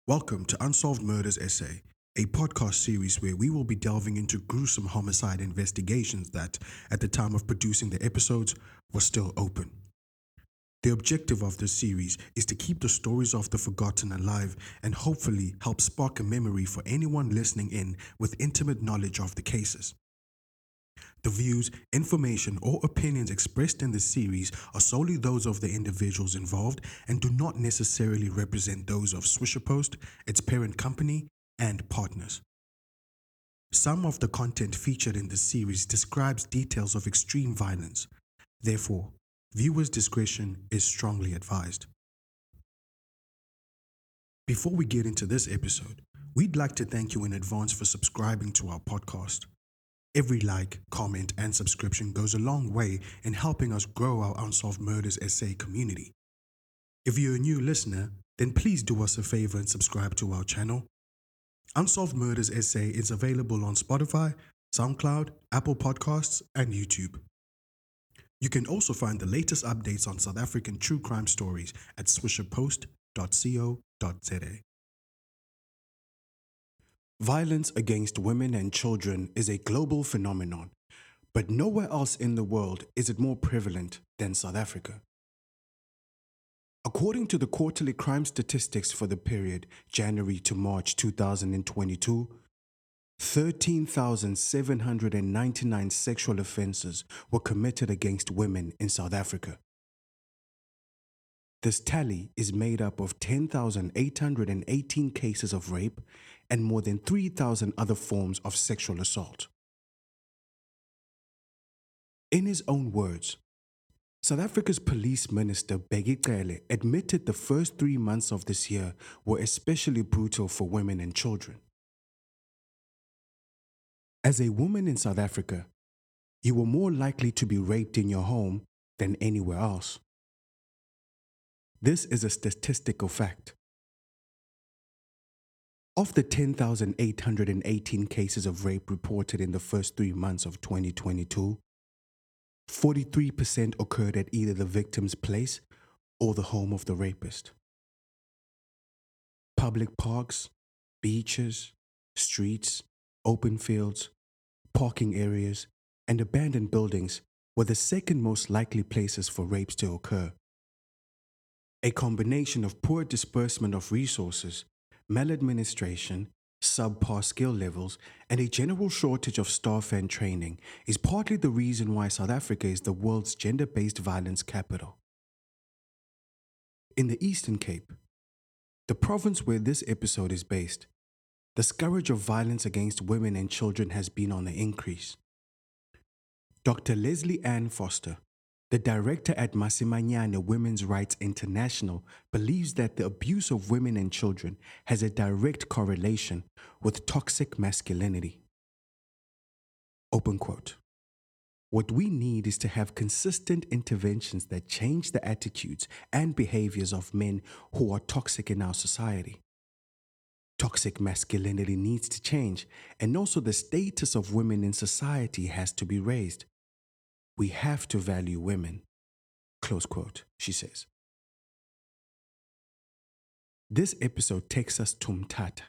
Welcome to Unsolved Murders SA, a podcast series where we will be delving into gruesome homicide investigations that, at the time of producing the episodes, were still open. The objective of this series is to keep the stories of the forgotten alive and hopefully help spark a memory for anyone listening in with intimate knowledge of the cases. The views, information, or opinions expressed in this series are solely those of the individuals involved and do not necessarily represent those of Swisher Post, its parent company, and partners. Some of the content featured in this series describes details of extreme violence. Therefore, viewers' discretion is strongly advised. Before we get into this episode, we'd like to thank you in advance for subscribing to our podcast. Every like, comment, and subscription goes a long way in helping us grow our Unsolved Murders SA community. If you're a new listener, then please do us a favor and subscribe to our channel. Unsolved Murders SA is available on Spotify, SoundCloud, Apple Podcasts, and YouTube. You can also find the latest updates on South African true crime stories at swisherpost.co.za. Violence against women and children is a global phenomenon, but nowhere else in the world is it more prevalent than South Africa. According to the quarterly crime statistics for the period January to March 2022, 13,799 sexual offences were committed against women in South Africa. This tally is made up of 10,818 cases of rape and more than 3,000 other forms of sexual assault. In his own words, South Africa's police minister Bheki Cele admitted the first 3 months of this year were especially brutal for women and children. As a woman in South Africa, you were more likely to be raped in your home than anywhere else. This is a statistical fact. Of the 10,818 cases of rape reported in the first 3 months of 2022, 43% occurred at either the victim's place or the home of the rapist. Public parks, beaches, streets, open fields, parking areas, and abandoned buildings were the second most likely places for rapes to occur. A combination of poor disbursement of resources, maladministration, subpar skill levels, and a general shortage of staff and training is partly the reason why South Africa is the world's gender-based violence capital. In the Eastern Cape, the province where this episode is based, the scourge of violence against women and children has been on the increase. Dr. Leslie Ann Foster, the director at Masimanyane Women's Rights International, believes that the abuse of women and children has a direct correlation with toxic masculinity. Open quote. What we need is to have consistent interventions that change the attitudes and behaviors of men who are toxic in our society. Toxic masculinity needs to change, and also the status of women in society has to be raised. We have to value women, close quote, she says. This episode takes us to Mthatha,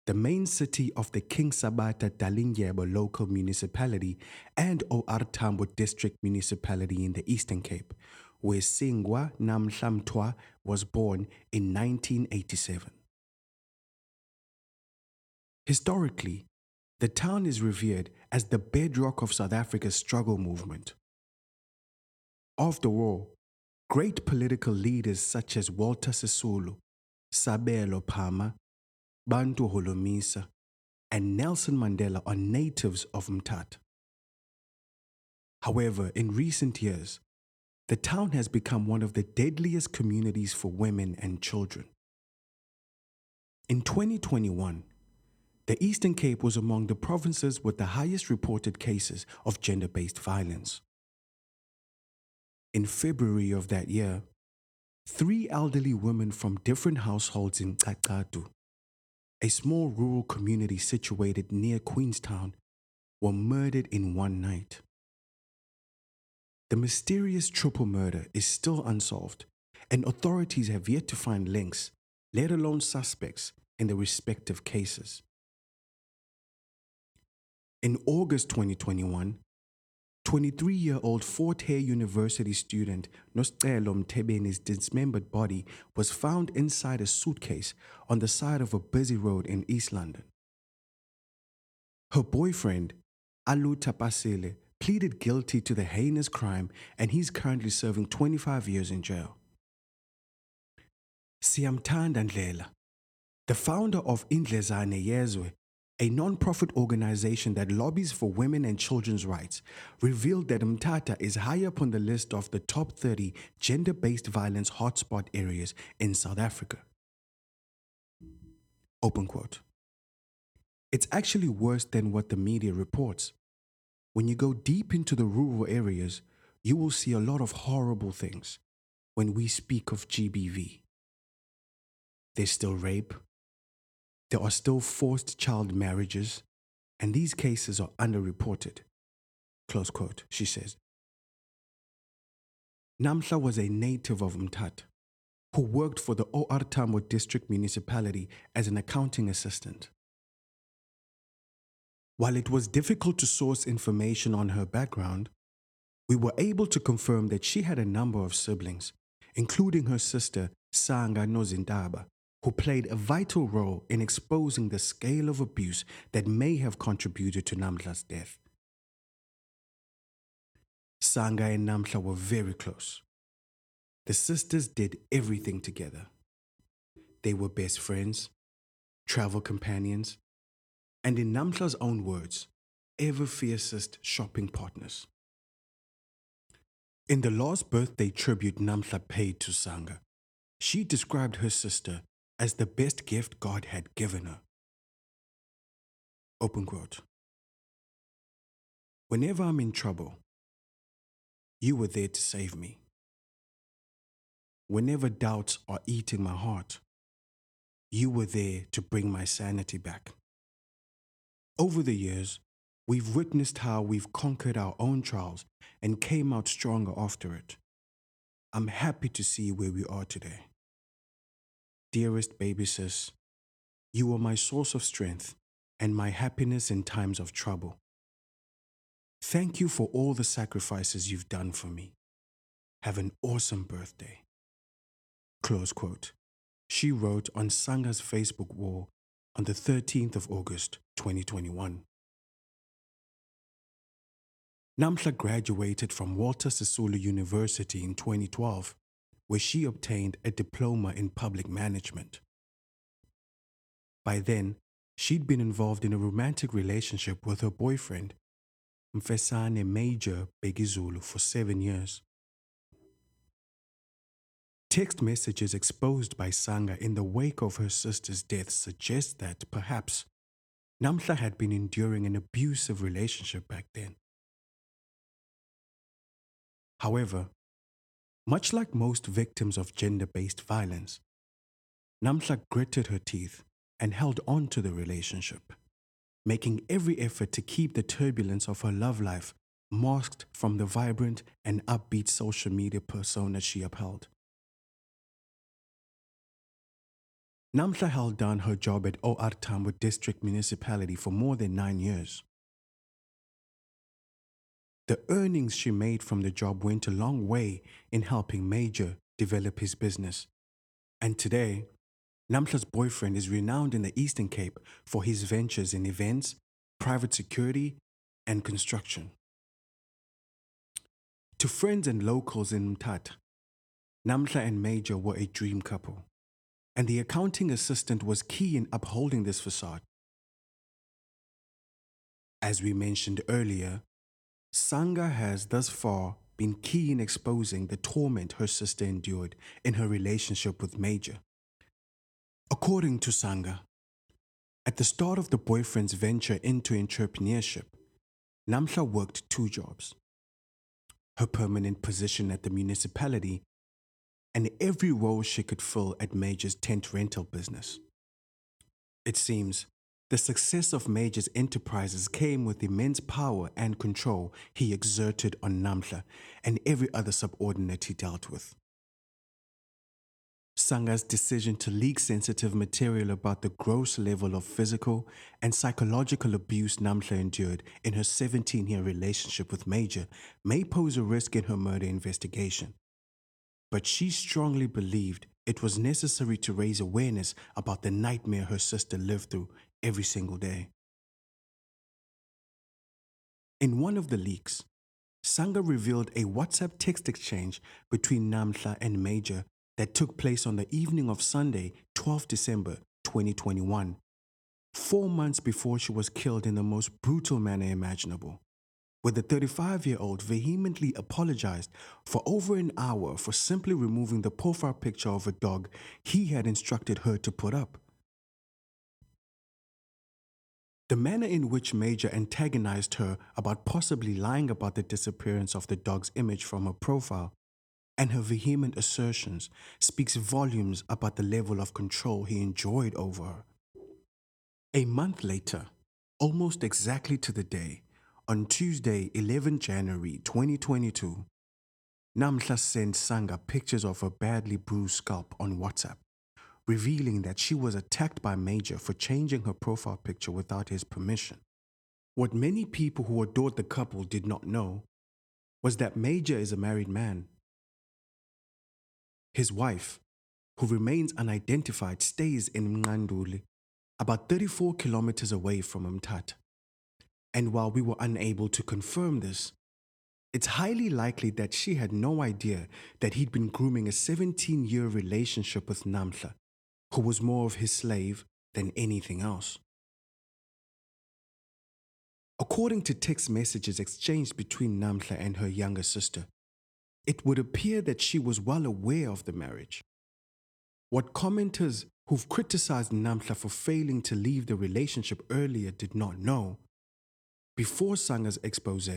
the main city of the King Sabata Dalindyebo local municipality and OR Tambo district municipality in the Eastern Cape, where Singwa Namhla Mtwa was born in 1987. Historically, the town is revered as the bedrock of South Africa's struggle movement. After all, great political leaders such as Walter Sisulu, Sabelo Phama, Bantu Holomisa, and Nelson Mandela are natives of Mthatha. However, in recent years, the town has become one of the deadliest communities for women and children. In 2021, the Eastern Cape was among the provinces with the highest reported cases of gender-based violence. In February of that year, 3 elderly women from different households in Qaqadu, a small rural community situated near Queenstown, were murdered in one night. The mysterious triple murder is still unsolved, and authorities have yet to find links let alone suspects in the respective cases. In August 2021, 23-year-old Fort Hare University student Noscelo Mtebene's dismembered body was found inside a suitcase on the side of a busy road in East London. Her boyfriend, Alu Tapasile, pleaded guilty to the heinous crime and he's currently serving 25 years in jail. Siyamthanda Ndlela, the founder of Indlezane Yezwe, a non-profit organization that lobbies for women and children's rights, revealed that Mthatha is high up on the list of the top 30 gender-based violence hotspot areas in South Africa. Open quote. It's actually worse than what the media reports. When you go deep into the rural areas, you will see a lot of horrible things when we speak of GBV. There's still rape. There are still forced child marriages, and these cases are underreported. Close quote, she says. Namhla was a native of Mthatha, who worked for the OR Tambo district municipality as an accounting assistant. While it was difficult to source information on her background, we were able to confirm that she had a number of siblings, including her sister Sanga Nozintaba, who played a vital role in exposing the scale of abuse that may have contributed to Namhla's death. Sanga and Namhla were very close. The sisters did everything together. They were best friends, travel companions, and in Namhla's own words, ever fiercest shopping partners. In the last birthday tribute Namhla paid to Sanga, she described her sister as the best gift God had given her. Open quote. Whenever I'm in trouble, you were there to save me. Whenever doubts are eating my heart, you were there to bring my sanity back. Over the years, we've witnessed how we've conquered our own trials and came out stronger after it. I'm happy to see where we are today. Dearest baby sis, you are my source of strength and my happiness in times of trouble. Thank you for all the sacrifices you've done for me. Have an awesome birthday. Close quote. She wrote on Sanga's Facebook wall on the 13th of August, 2021. Namhla graduated from Walter Sisulu University in 2012, where she obtained a diploma in public management. By then, she'd been involved in a romantic relationship with her boyfriend, Mfesane Major Begizulu, for 7 years. Text messages exposed by Sanga in the wake of her sister's death suggest that, perhaps, Namhla had been enduring an abusive relationship back then. However, much like most victims of gender-based violence, Namhla gritted her teeth and held on to the relationship, making every effort to keep the turbulence of her love life masked from the vibrant and upbeat social media persona she upheld. Namhla held down her job at OR Tambo District Municipality for more than 9 years. The earnings she made from the job went a long way in helping Major develop his business. And today, Namhla's boyfriend is renowned in the Eastern Cape for his ventures in events, private security, and construction. To friends and locals in Mthatha, Namhla and Major were a dream couple, and the accounting assistant was key in upholding this facade. As we mentioned earlier, Sanga has thus far been key in exposing the torment her sister endured in her relationship with Major. According to Sanga, at the start of the boyfriend's venture into entrepreneurship, Namhla worked 2 jobs: her permanent position at the municipality and every role she could fill at Major's tent rental business. It seems the success of Major's enterprises came with immense power and control he exerted on Namhla and every other subordinate he dealt with. Sanga's decision to leak sensitive material about the gross level of physical and psychological abuse Namhla endured in her 17-year relationship with Major may pose a risk in her murder investigation. But she strongly believed it was necessary to raise awareness about the nightmare her sister lived through every single day. In one of the leaks, Sanga revealed a WhatsApp text exchange between Namhla and Major that took place on the evening of Sunday, 12 December 2021, 4 months before she was killed in the most brutal manner imaginable, where the 35-year-old vehemently apologized for over an hour for simply removing the profile picture of a dog he had instructed her to put up. The manner in which Major antagonized her about possibly lying about the disappearance of the dog's image from her profile and her vehement assertions speaks volumes about the level of control he enjoyed over her. A month later, almost exactly to the day, on Tuesday, 11 January 2022, Namhla sent Sanga pictures of her badly bruised scalp on WhatsApp, revealing that she was attacked by Major for changing her profile picture without his permission. What many people who adored the couple did not know was that Major is a married man. His wife, who remains unidentified, stays in Mnganduli, about 34 kilometers away from Mthatha. And while we were unable to confirm this, it's highly likely that she had no idea that he'd been grooming a 17-year relationship with Namhla, who was more of his slave than anything else. According to text messages exchanged between Namhla and her younger sister, it would appear that she was well aware of the marriage. What commenters who've criticized Namhla for failing to leave the relationship earlier did not know, before Sanga's expose,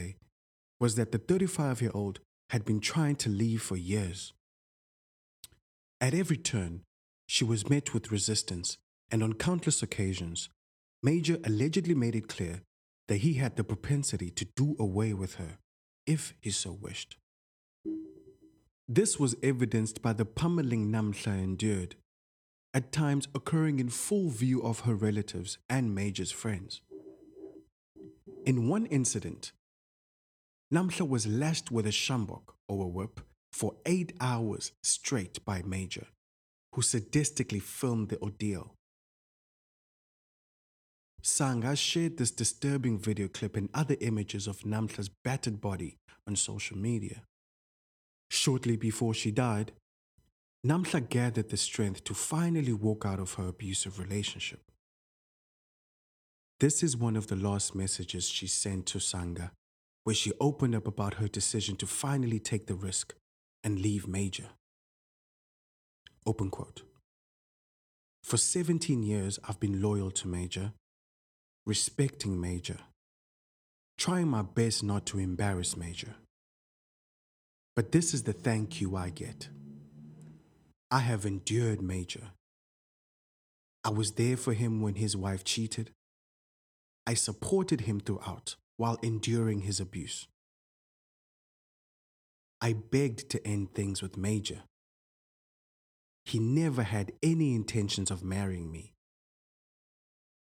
was that the 35-year-old had been trying to leave for years. At every turn, she was met with resistance, and on countless occasions, Major allegedly made it clear that he had the propensity to do away with her, if he so wished. This was evidenced by the pummeling Namhla endured, at times occurring in full view of her relatives and Major's friends. In one incident, Namhla was lashed with a shambok, or a whip, for 8 hours straight by Major, who sadistically filmed the ordeal. Sanga shared this disturbing video clip and other images of Namhla's battered body on social media. Shortly before she died, Namhla gathered the strength to finally walk out of her abusive relationship. This is one of the last messages she sent to Sanga, where she opened up about her decision to finally take the risk and leave Major. Open quote. For 17 years, I've been loyal to Major, respecting Major, trying my best not to embarrass Major. But this is the thank you I get. I have endured Major. I was there for him when his wife cheated. I supported him throughout while enduring his abuse. I begged to end things with Major. He never had any intentions of marrying me.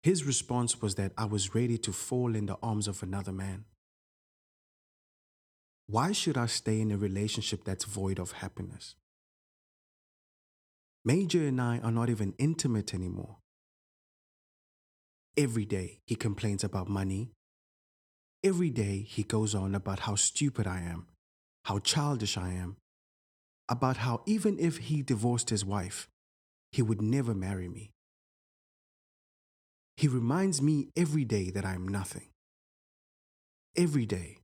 His response was that I was ready to fall in the arms of another man. Why should I stay in a relationship that's void of happiness? Major and I are not even intimate anymore. Every day he complains about money. Every day he goes on about how stupid I am, how childish I am, about how even if he divorced his wife, he would never marry me. He reminds me every day that I am nothing. Every day,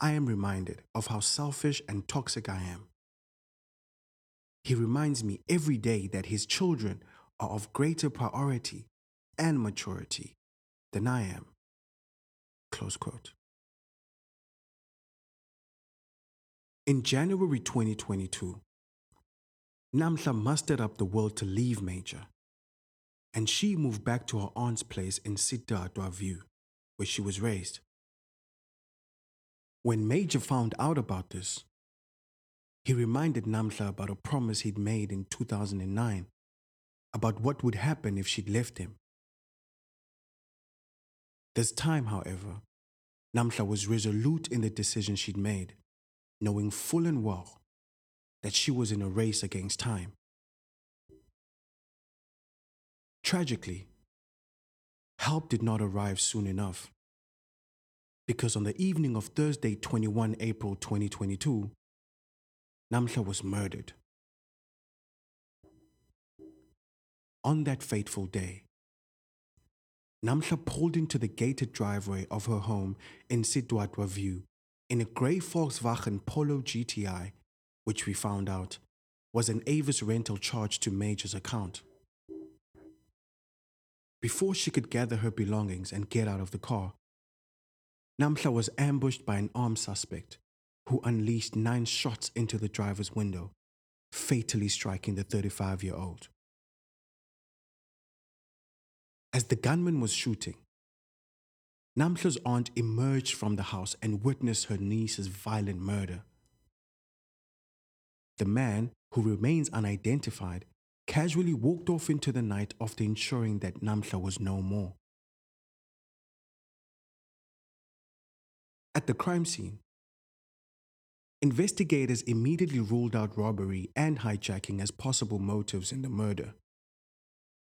I am reminded of how selfish and toxic I am. He reminds me every day that his children are of greater priority and maturity than I am. Close quote. In January 2022, Namhla mustered up the will to leave Major, and she moved back to her aunt's place in Siddhartha View, where she was raised. When Major found out about this, He reminded Namhla about a promise he'd made in 2009 about what would happen if she'd left him. This time, however, Namhla was resolute in the decision she'd made, knowing full and well that she was in a race against time. Tragically, help did not arrive soon enough, because on the evening of Thursday, 21 April 2022, Namhla was murdered. On that fateful day, Namhla pulled into the gated driveway of her home in Sidwatwa View in a grey Volkswagen Polo GTI, which we found out was an Avis rental charged to Major's account. Before she could gather her belongings and get out of the car, Namhla was ambushed by an armed suspect who unleashed 9 shots into the driver's window, fatally striking the 35-year-old. As the gunman was shooting, Namhla's aunt emerged from the house and witnessed her niece's violent murder. The man, who remains unidentified, casually walked off into the night after ensuring that Namhla was no more. At the crime scene, investigators immediately ruled out robbery and hijacking as possible motives in the murder,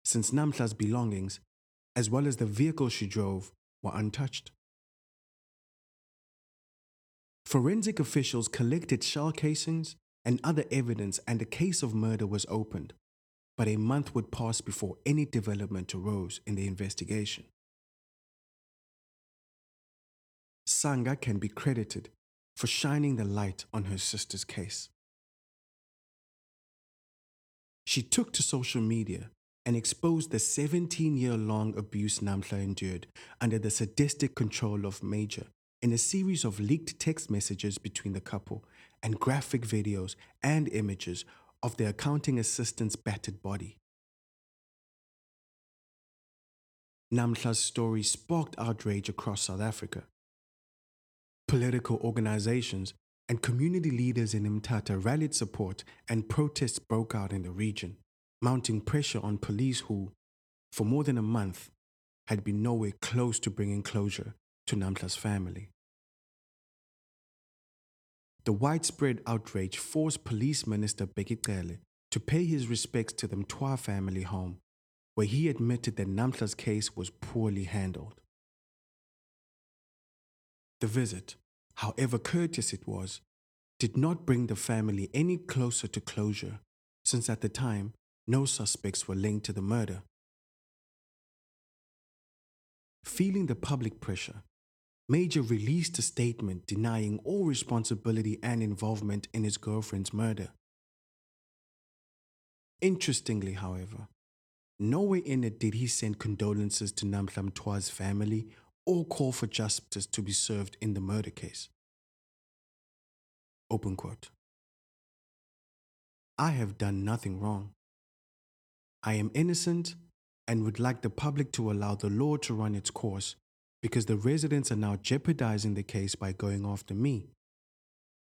since Namhla's belongings, as well as the vehicle she drove, were untouched. Forensic officials collected shell casings and other evidence, and a case of murder was opened, but a month would pass before any development arose in the investigation. Sangha can be credited for shining the light on her sister's case. She took to social media and exposed the 17-year-long abuse Namhla endured under the sadistic control of Major in a series of leaked text messages between the couple and graphic videos and images of the accounting assistant's battered body. Namhla's story sparked outrage across South Africa. Political organizations and community leaders in Mthatha rallied support, and protests broke out in the region, mounting pressure on police who, for more than a month, had been nowhere close to bringing closure to Namhla's family. The widespread outrage forced Police Minister Bekicele to pay his respects to the Mtwa family home, where he admitted that Namhla's case was poorly handled. The visit, however courteous it was, did not bring the family any closer to closure, since at the time, no suspects were linked to the murder. Feeling the public pressure, Major released a statement denying all responsibility and involvement in his girlfriend's murder. Interestingly, however, nowhere in it did he send condolences to Namhla Mtwa's family or call for justice to be served in the murder case. Open quote. I have done nothing wrong. I am innocent and would like the public to allow the law to run its course, because the residents are now jeopardizing the case by going after me,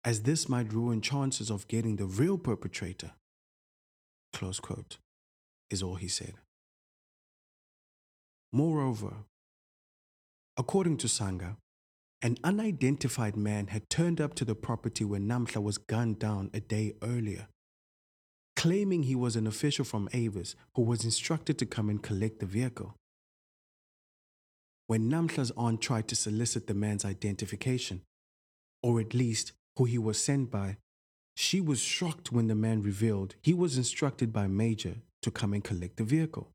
as this might ruin chances of getting the real perpetrator. Close quote, is all he said. Moreover, according to Sangha, an unidentified man had turned up to the property where Namhla was gunned down a day earlier, claiming he was an official from Avis who was instructed to come and collect the vehicle. When Namhla's aunt tried to solicit the man's identification, or at least who he was sent by, she was shocked when the man revealed he was instructed by Major to come and collect the vehicle.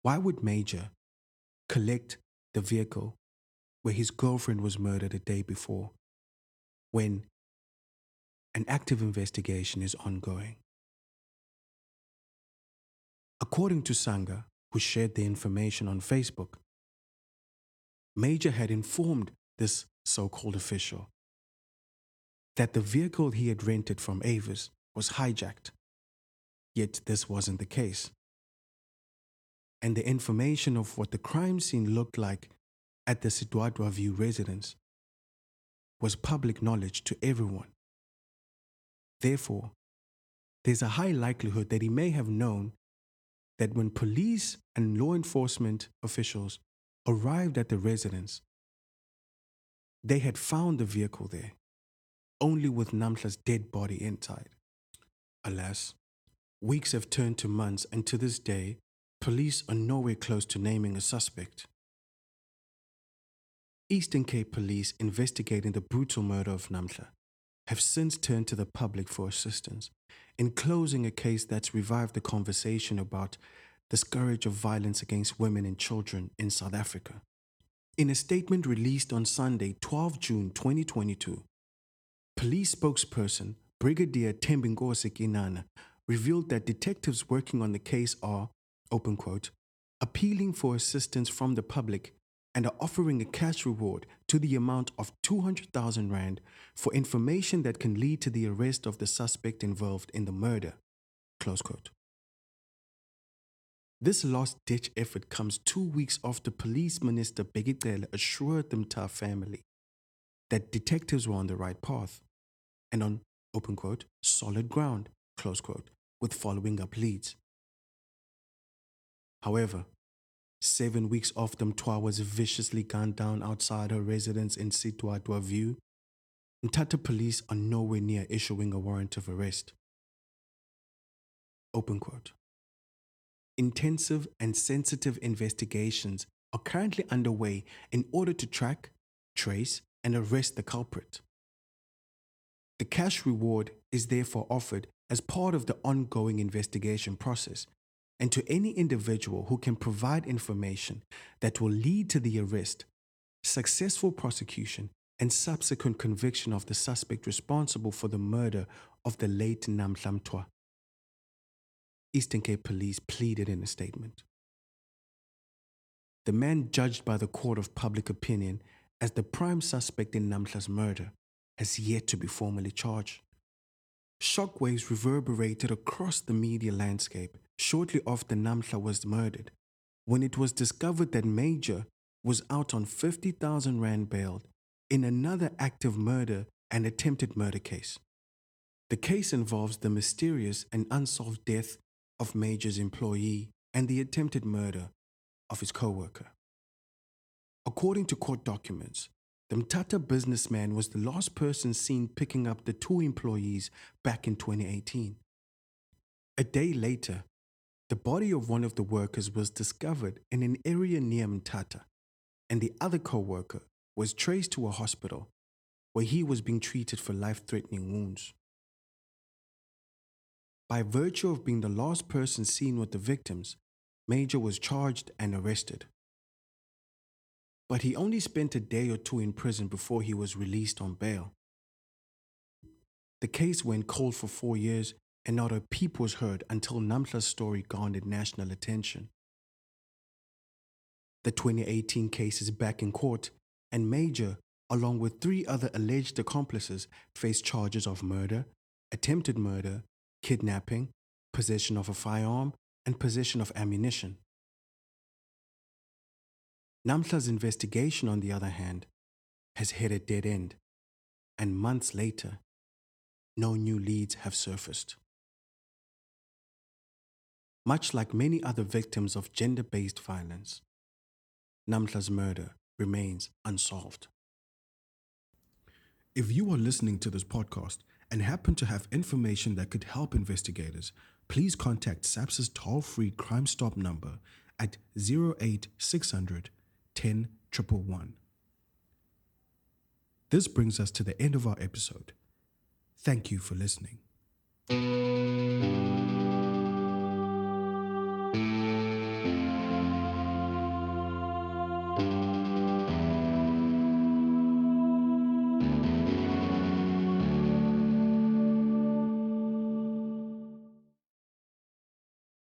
Why would Major collect the vehicle where his girlfriend was murdered a day before, when an active investigation is ongoing? According to Sangha, who shared the information on Facebook, Major had informed this so-called official that the vehicle he had rented from Avis was hijacked, yet this wasn't the case. And the information of what the crime scene looked like at the Sidwatwa View residence was public knowledge to everyone Therefore, there's a high likelihood that he may have known that when police and law enforcement officials arrived at the residence, they had found the vehicle there, only with Namhla's dead body inside. Alas, weeks have turned to months, and to this day, police are nowhere close to naming a suspect. Eastern Cape police investigating the brutal murder of Namhla have since turned to the public for assistance in closing a case that's revived the conversation about the scourge of violence against women and children in South Africa. In a statement released on Sunday, 12 June 2022, police spokesperson Brigadier Thembinkosi Kinana revealed that detectives working on the case are, open quote, appealing for assistance from the public and are offering a cash reward to the amount of 200,000 Rand for information that can lead to the arrest of the suspect involved in the murder, close quote. This last-ditch effort comes 2 weeks after Police Minister Begicele assured the Mtwa family that detectives were on the right path and on, open quote, solid ground, close quote, with following up leads. However, 7 weeks after Mtwa was viciously gunned down outside her residence in Sitwa View, Mthatha police are nowhere near issuing a warrant of arrest. Open quote. Intensive and sensitive investigations are currently underway in order to track, trace, and arrest the culprit. The cash reward is therefore offered as part of the ongoing investigation process, and to any individual who can provide information that will lead to the arrest, successful prosecution, and subsequent conviction of the suspect responsible for the murder of the late Namhla Mtwa. Eastern Cape Police pleaded in a statement. The man judged by the court of public opinion as the prime suspect in Namhla's murder has yet to be formally charged. Shockwaves reverberated across the media landscape shortly after Namhla was murdered, when it was discovered that Major was out on 50,000 Rand bail in another active murder and attempted murder case. The case involves the mysterious and unsolved death of Major's employee and the attempted murder of his co-worker. According to court documents, the Mthatha businessman was the last person seen picking up the two employees back in 2018. A day later, the body of one of the workers was discovered in an area near Mthatha, and the other co-worker was traced to a hospital where he was being treated for life-threatening wounds. By virtue of being the last person seen with the victims, Major was charged and arrested. But he only spent a day or two in prison before he was released on bail. The case went cold for 4 years, and not a peep was heard until Namhla's story garnered national attention. The 2018 case is back in court, and Major, along with 3 other alleged accomplices, face charges of murder, attempted murder, kidnapping, possession of a firearm, and possession of ammunition. Namhla's investigation, on the other hand, has hit a dead end, and months later, no new leads have surfaced. Much like many other victims of gender-based violence, Namhla's murder remains unsolved. If you are listening to this podcast and happen to have information that could help investigators, please contact SAPS's toll-free Crime Stop number at 08600 10 111. This brings us to the end of our episode. Thank you for listening.